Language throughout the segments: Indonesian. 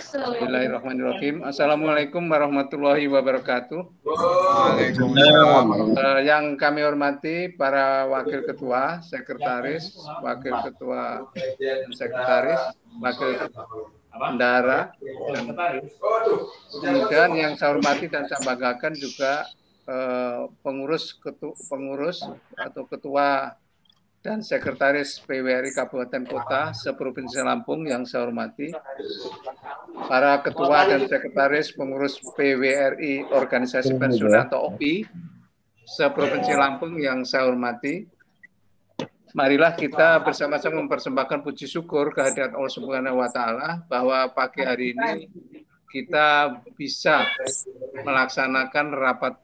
Bismillahirrahmanirrahim. Assalamualaikum warahmatullahi wabarakatuh. Waalaikumsalam. Yang kami hormati para wakil ketua, sekretaris, wakil ketua dan sekretaris, wakil bendahara, dan kemudian yang saya hormati dan saya banggakan juga pengurus atau ketua dan sekretaris PWRI Kabupaten Kota seprovinsi Lampung yang saya hormati, para ketua dan sekretaris pengurus PWRI Organisasi Pensiunan atau OPI seprovinsi Lampung yang saya hormati. Marilah kita bersama-sama mempersembahkan puji syukur kehadirat Allah Subhanahu wa Ta'ala bahwa pagi hari ini kita bisa melaksanakan rapat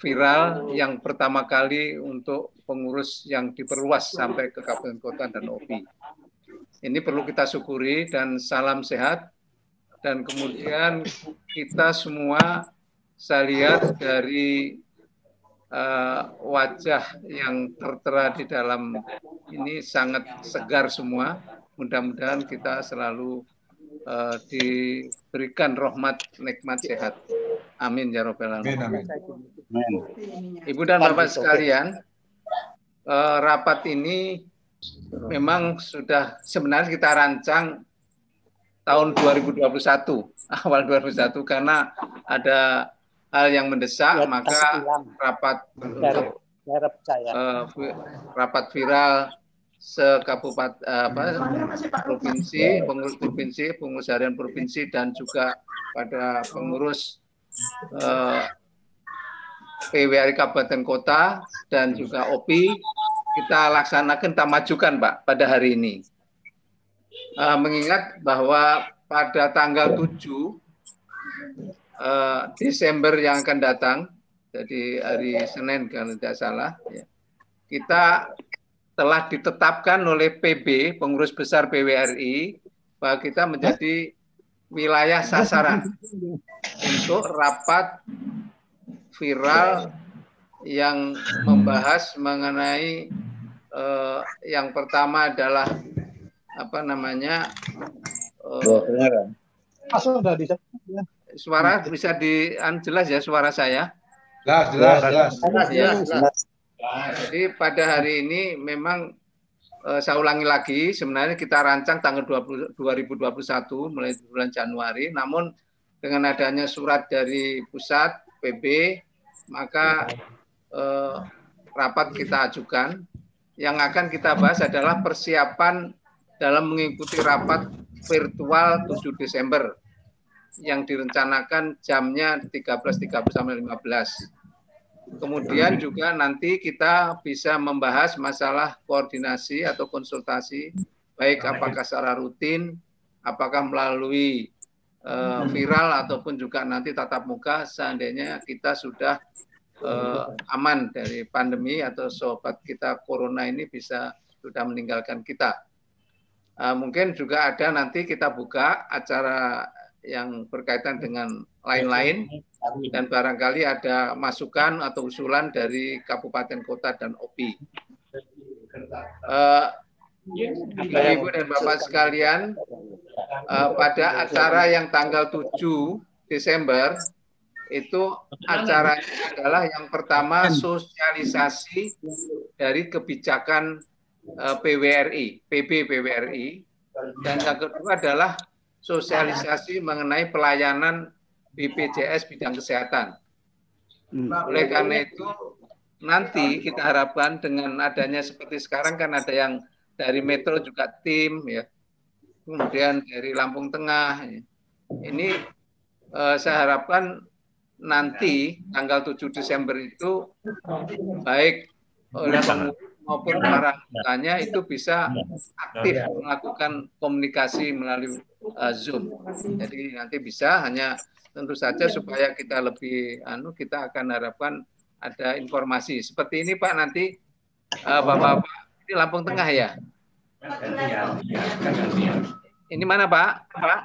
viral yang pertama kali untuk pengurus yang diperluas sampai ke kabupaten kota dan OPI. Ini perlu kita syukuri dan salam sehat. Dan kemudian kita semua, saya lihat dari wajah yang tertera di dalam ini sangat segar semua. Mudah-mudahan kita selalu diberikan rahmat, nikmat, sehat. Amin ya Rabbal alamin. Ibu dan Bapak sekalian, rapat ini memang sudah sebenarnya kita rancang tahun 2021, awal 2021, karena ada hal yang mendesak, maka rapat viral sekabupaten provinsi, pengurus provinsi, pengurus harian provinsi, dan juga pada pengurus PWRI Kabupaten Kota dan juga OPI kita laksanakan, kita majukan Pak pada hari ini. Mengingat bahwa pada tanggal 7 Desember yang akan datang, jadi hari Senin kalau tidak salah, ya, kita telah ditetapkan oleh PB, Pengurus Besar PWRI, bahwa kita menjadi wilayah sasaran untuk rapat viral yang membahas mengenai yang pertama adalah apa namanya suara bisa jelas ya suara saya? Jelas. Ya. Jadi pada hari ini memang saya ulangi lagi, sebenarnya kita rancang tanggal 2021 mulai bulan Januari, namun dengan adanya surat dari pusat PB, maka rapat kita ajukan. Yang akan kita bahas adalah persiapan dalam mengikuti rapat virtual 7 Desember yang direncanakan jamnya 13.30 sampai 15. Kemudian juga nanti kita bisa membahas masalah koordinasi atau konsultasi, baik apakah secara rutin, apakah melalui viral ataupun juga nanti tatap muka seandainya kita sudah aman dari pandemi atau sobat kita corona ini bisa sudah meninggalkan kita. Mungkin juga ada nanti kita buka acara yang berkaitan dengan lain-lain dan barangkali ada masukan atau usulan dari kabupaten kota dan OPI. Ibu dan Bapak sekalian, pada acara yang tanggal 7 Desember itu acaranya adalah yang pertama sosialisasi dari kebijakan PWRI, PB PWRI, dan yang kedua adalah sosialisasi mengenai pelayanan BPJS bidang kesehatan. Oleh karena itu nanti kita harapkan dengan adanya seperti sekarang kan ada yang dari Metro juga tim ya, kemudian dari Lampung Tengah. Ya. Ini saya harapkan nanti tanggal 7 Desember itu baik oleh pengurus maupun para anggotanya itu bisa aktif melakukan komunikasi melalui Zoom. Jadi nanti bisa, hanya tentu saja supaya kita lebih kita akan harapkan ada informasi seperti ini Pak nanti Bapak-bapak ini Lampung Tengah ya. Ini mana Pak? Pak?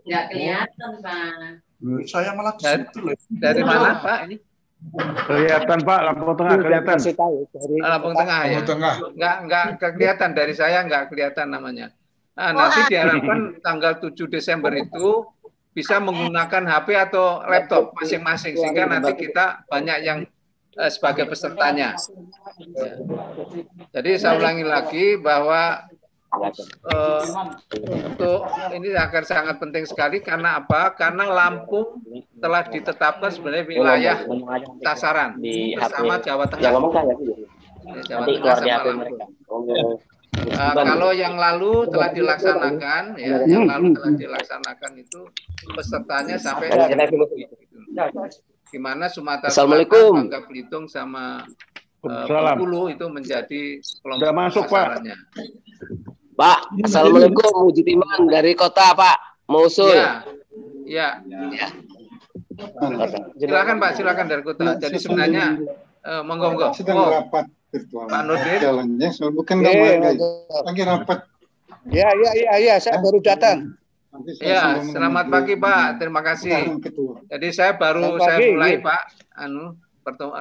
Nggak kelihatan Pak. Saya malah dari mana Pak ini? Kelihatan Pak, Lampung Tengah kelihatan. Lampung Tengah ya. Nggak kelihatan dari saya, nggak kelihatan namanya. Nanti diharapkan tanggal 7 Desember itu bisa menggunakan HP atau laptop masing-masing, sehingga nanti kita banyak yang sebagai pesertanya. Ya. Jadi saya ulangi lagi bahwa untuk ini akan sangat penting sekali, karena apa? Karena Lampung telah ditetapkan sebenarnya wilayah sasaran bersama Jawa Tengah. Jawa Tengah sama Lampung. Kalau yang lalu telah dilaksanakan, ya, yang lalu telah dilaksanakan itu pesertanya sampai di mana Sumatera Selatan, Bangka Belitung sama Bengkulu itu menjadi kelompok sasarannya. Pak, Assalamualaikum, Mujidiman dari kota Pak, mau usul. Ya. Silakan Pak, silakan dari kota. Jadi sebenarnya monggo. Sedang rapat virtual. Pak Nurdin. Jalannya bukan lagi rapat. Ya, saya baru datang. Ya, selamat pagi Pak. Terima kasih. Jadi saya mulai Pak,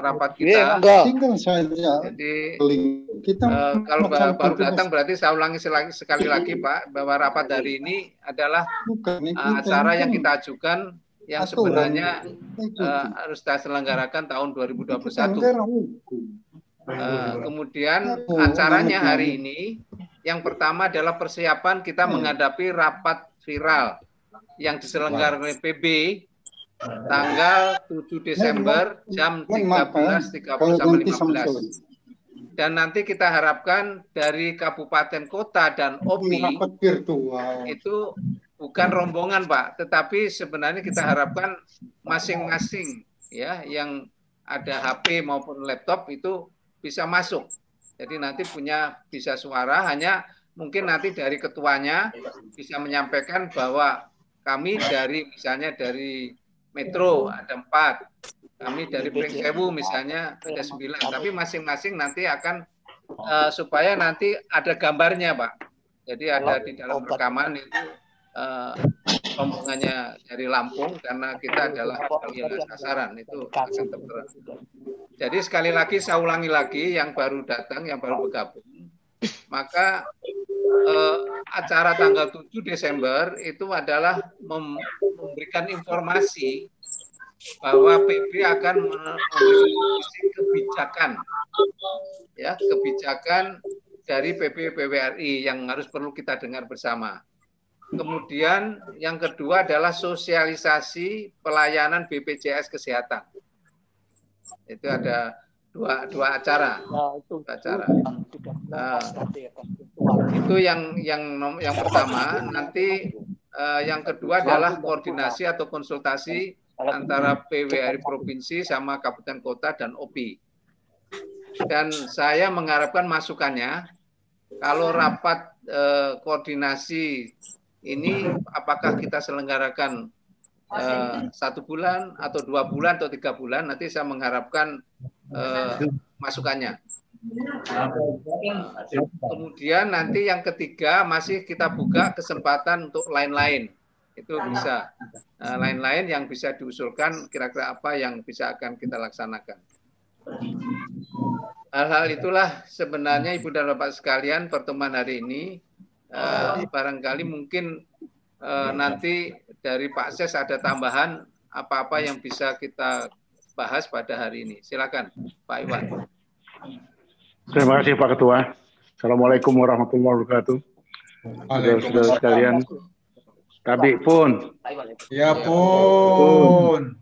rapat kita. Tinggal saja. Jadi kalau baru datang berarti saya ulangi sekali lagi Pak, bahwa rapat hari ini adalah acara yang kita ajukan yang sebenarnya harus kita selenggarakan tahun 2021. Kemudian acaranya hari ini yang pertama adalah persiapan kita menghadapi rapat viral yang diselenggarakan oleh PB tanggal 7 Desember jam 13.30 sampai 15. Dan nanti kita harapkan dari kabupaten kota dan OPI itu bukan rombongan Pak, tetapi sebenarnya kita harapkan masing-masing ya yang ada HP maupun laptop itu bisa masuk. Jadi nanti bisa suara, hanya mungkin nanti dari ketuanya bisa menyampaikan bahwa kami misalnya dari Metro ada 4, kami dari Pringsewu misalnya ada 9, tapi masing-masing nanti akan supaya nanti ada gambarnya Pak. Jadi ada di dalam rekaman itu rombongannya dari Lampung, karena kita adalah wilayah sasaran, itu akan tertera. Jadi sekali lagi saya ulangi lagi, yang baru datang, yang baru bergabung, maka acara tanggal 7 Desember itu adalah memberikan informasi bahwa PB akan memberikan kebijakan dari PP PWRI yang harus perlu kita dengar bersama. Kemudian yang kedua adalah sosialisasi pelayanan BPJS Kesehatan. Itu ada dua acara. Itu yang pertama. Nanti yang kedua adalah koordinasi atau konsultasi antara PWRI provinsi sama kabupaten kota dan OPI. Dan saya mengharapkan masukannya, kalau rapat koordinasi ini apakah kita selenggarakan 1 bulan atau 2 bulan atau 3 bulan, nanti saya mengharapkan masukannya. Kemudian nanti yang ketiga masih kita buka kesempatan untuk lain-lain. Itu bisa lain-lain yang bisa diusulkan, kira-kira apa yang bisa akan kita laksanakan. Hal-hal itulah sebenarnya Ibu dan Bapak sekalian pertemuan hari ini. Barangkali mungkin nanti dari Pak Ses ada tambahan apa-apa yang bisa kita bahas pada hari ini. Silakan Pak Iwan. Terima kasih Pak Ketua. Assalamualaikum warahmatullahi wabarakatuh. Saudara-saudara sekalian. Tadi pun. Ya pun.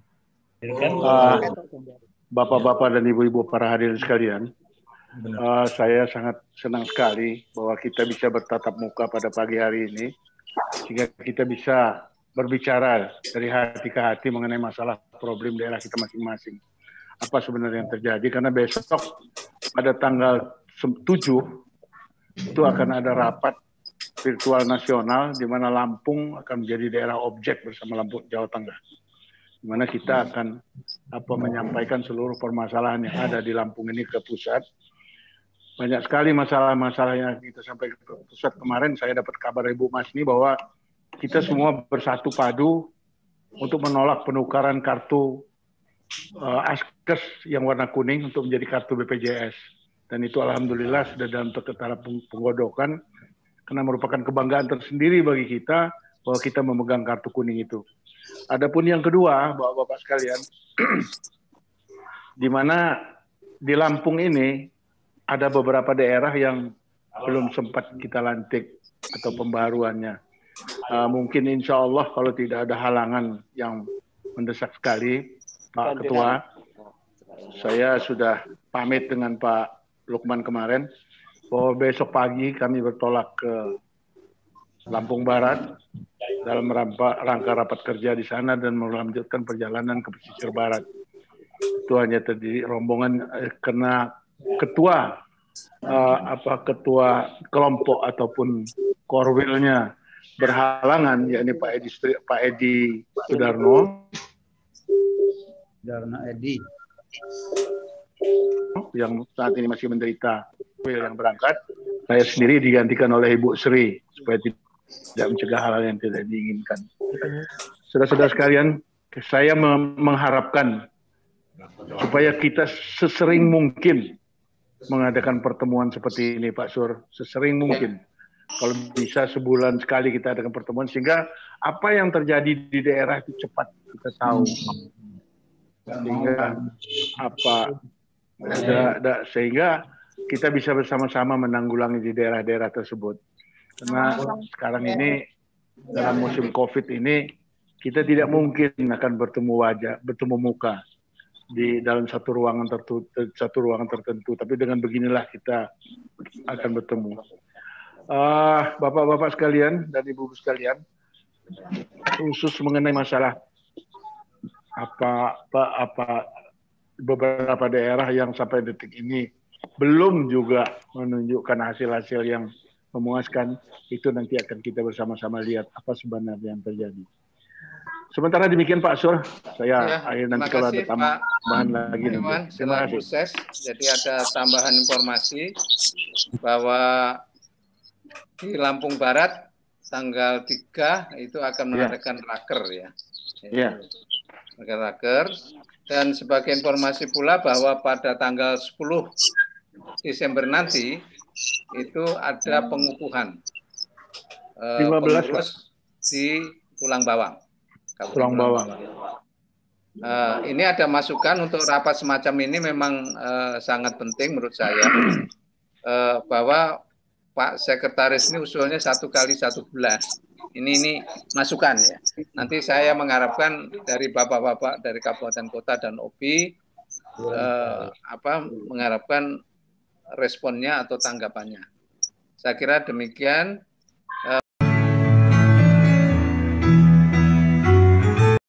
Bapak-bapak dan ibu-ibu para hadirin sekalian. Saya sangat senang sekali bahwa kita bisa bertatap muka pada pagi hari ini, sehingga kita bisa berbicara dari hati ke hati mengenai masalah problem daerah kita masing-masing. Apa sebenarnya yang terjadi, karena besok pada tanggal 7 itu akan ada rapat virtual nasional di mana Lampung akan menjadi daerah objek bersama Lampung Jawa Tengah, di mana kita akan menyampaikan seluruh permasalahan yang ada di Lampung ini ke pusat. Banyak sekali masalah-masalah yang kita sampaikan ke pusat. Kemarin saya dapat kabar Ibu Masni bahwa kita semua bersatu padu untuk menolak penukaran kartu Askes yang warna kuning untuk menjadi kartu BPJS. Dan itu alhamdulillah sudah dalam tahap penggodokan. karena merupakan kebanggaan tersendiri bagi kita bahwa kita memegang kartu kuning itu. Adapun yang kedua, Bapak-bapak sekalian, di mana di Lampung ini ada beberapa daerah yang belum sempat kita lantik atau pembaruannya. Mungkin insya Allah kalau tidak ada halangan yang mendesak sekali, Pak Ketua, saya sudah pamit dengan Pak Lukman kemarin bahwa besok pagi kami bertolak ke Lampung Barat dalam rangka rapat kerja di sana dan melanjutkan perjalanan ke pesisir barat. Itu hanya terdiri rombongan karena ketua kelompok ataupun korwilnya berhalangan, yakni Pak Edi Sudarno Edi yang saat ini masih menderita yang berangkat. Saya sendiri digantikan oleh Ibu Sri supaya tidak mencegah hal yang tidak diinginkan. Saudara-saudara sekalian, saya mengharapkan supaya kita sesering mungkin mengadakan pertemuan seperti ini, Pak Sur, sesering mungkin. Kalau bisa sebulan sekali kita adakan pertemuan, sehingga apa yang terjadi di daerah itu cepat kita tahu. Sehingga kita bisa bersama-sama menanggulangi di daerah-daerah tersebut. Karena sekarang ini dalam musim COVID ini kita tidak mungkin akan bertemu muka di dalam satu ruangan tertentu. Tapi dengan beginilah kita akan bertemu. Bapak-bapak sekalian dan ibu-ibu sekalian, khusus mengenai masalah beberapa daerah yang sampai detik ini belum juga menunjukkan hasil-hasil yang memuaskan, itu nanti akan kita bersama-sama lihat apa sebenarnya yang terjadi. Sementara demikian Pak Sur, saya akhir nanti kalau ada tambahan lagi. Terima kasih. Jadi ada tambahan informasi bahwa di Lampung Barat tanggal 3 itu akan mengadakan raker ya. Iya. Raker. Dan sebagai informasi pula bahwa pada tanggal 10 Desember nanti itu ada pengukuhan pengurus di Tulang Bawang. Tulang Bawang. Ini ada masukan untuk rapat semacam ini memang sangat penting menurut saya, bahwa Pak Sekretaris ini usulnya 1 kali 1 bulan. Ini masukan ya. Nanti saya mengharapkan dari bapak-bapak dari kabupaten kota dan OPI mengharapkan responnya atau tanggapannya. Saya kira demikian.